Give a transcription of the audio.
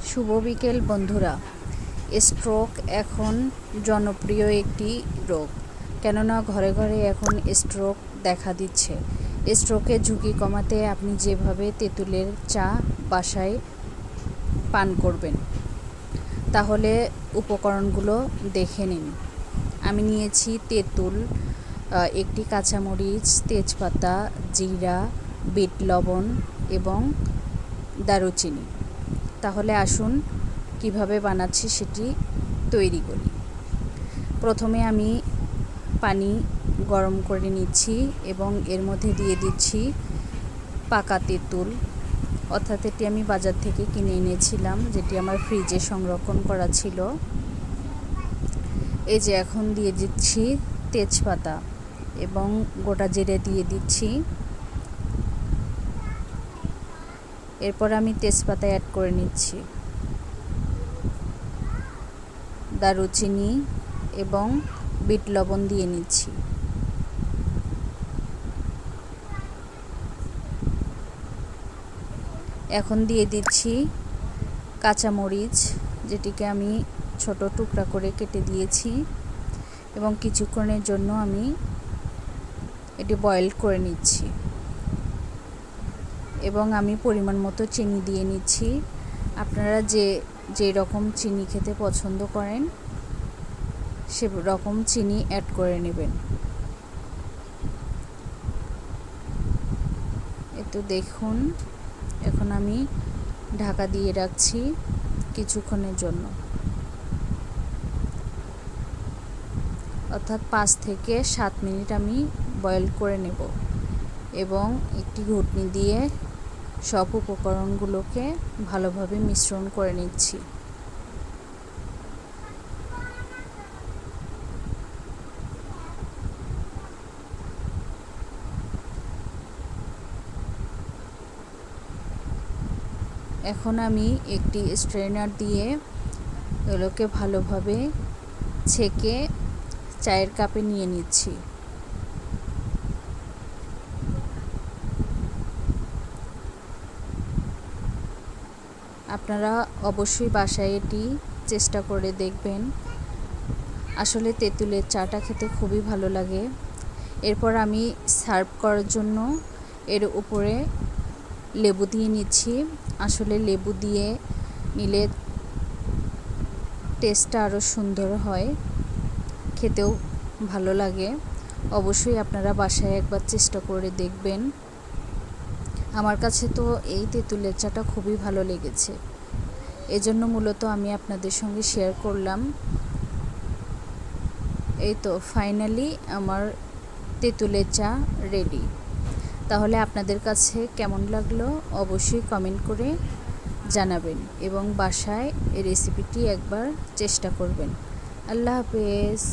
শুভ বিকেল বন্ধুরা। স্ট্রোক এখন জনপ্রিয় একটি রোগ, কেননা ঘরে ঘরে এখন স্ট্রোক দেখা দিচ্ছে। স্ট্রোকের ঝুঁকি কমাতে আপনি যেভাবে তেঁতুলের চা বাসায় পান করবেন, তাহলে উপকরণগুলো দেখে নিন। আমি নিয়েছি তেঁতুল, একটি কাঁচামরিচ, তেজপাতা, জিরা, বিট লবণ এবং দারুচিনি। তাহলে আসুন কিভাবে বানাচ্ছি সেটি তৈরি করি। প্রথমে আমি পানি গরম করে নিচ্ছি এবং এর মধ্যে দিয়ে দিচ্ছি পাকা তেঁতুল, অর্থাৎ এটি আমি বাজার থেকে কিনে এনেছিলাম, যেটি আমার ফ্রিজে সংরক্ষণ করা ছিল। এই যে এখন দিয়ে দিচ্ছি তেজপাতা এবং গোটা জিরে দিয়ে দিচ্ছি। এরপর আমি তেজপাতা অ্যাড করে নিচ্ছি, দারুচিনি এবং বিট লবণ দিয়ে নিচ্ছি। এখন দিয়ে দিচ্ছি কাঁচামরিচ, যেটিকে আমি ছোট টুকরা করে কেটে দিয়েছি এবং কিছুক্ষণের জন্য আমি এটি বয়েল করে নিচ্ছি। এবং আমি পরিমাণ মতো চিনি দিয়ে নিচ্ছি। আপনারা যে রকম চিনি খেতে পছন্দ করেন সে রকম চিনি অ্যাড করে নেবেন। তো দেখুন, এখন আমি ঢাকা দিয়ে রাখছি কিছুক্ষণের জন্য, অর্থাৎ 5 থেকে 7 মিনিট আমি বয়েল করে নেব এবং একটি ঘুটনি দিয়ে সব উপকরণগুলোকে ভালোভাবে মিশ্রণ করে নিচ্ছি। এখন আমি একটি স্ট্রেনার দিয়ে এগুলোকে ভালোভাবে ছেঁকে চায়ের কাপে নিয়ে নিচ্ছি। আপনারা অবশ্যই বাসায় এটি চেষ্টা করে দেখবেন। আসলে তেঁতুলের চাটা খেতে খুবই ভালো লাগে। এরপর আমি সার্ভ করার জন্য এর উপরে লেবু দিয়ে নিচ্ছি। আসলে লেবু দিয়ে নিলে টেস্টটা আরও সুন্দর হয়, খেতেও ভালো লাগে। অবশ্যই আপনারা বাসায় একবার চেষ্টা করে দেখবেন। আমার কাছে তো এই তেঁতুলের চাটা খুবই ভালো লেগেছে, এজন্য মূলত আমি আপনাদের সঙ্গে শেয়ার করলাম। এই তো ফাইনালি আমার তেঁতুলের চা রেডি। তাহলে আপনাদের কাছে কেমন লাগলো অবশ্যই কমেন্ট করে জানাবেন এবং বাসায় এই রেসিপিটি একবার চেষ্টা করবেন। আল্লাহ হাফেজ।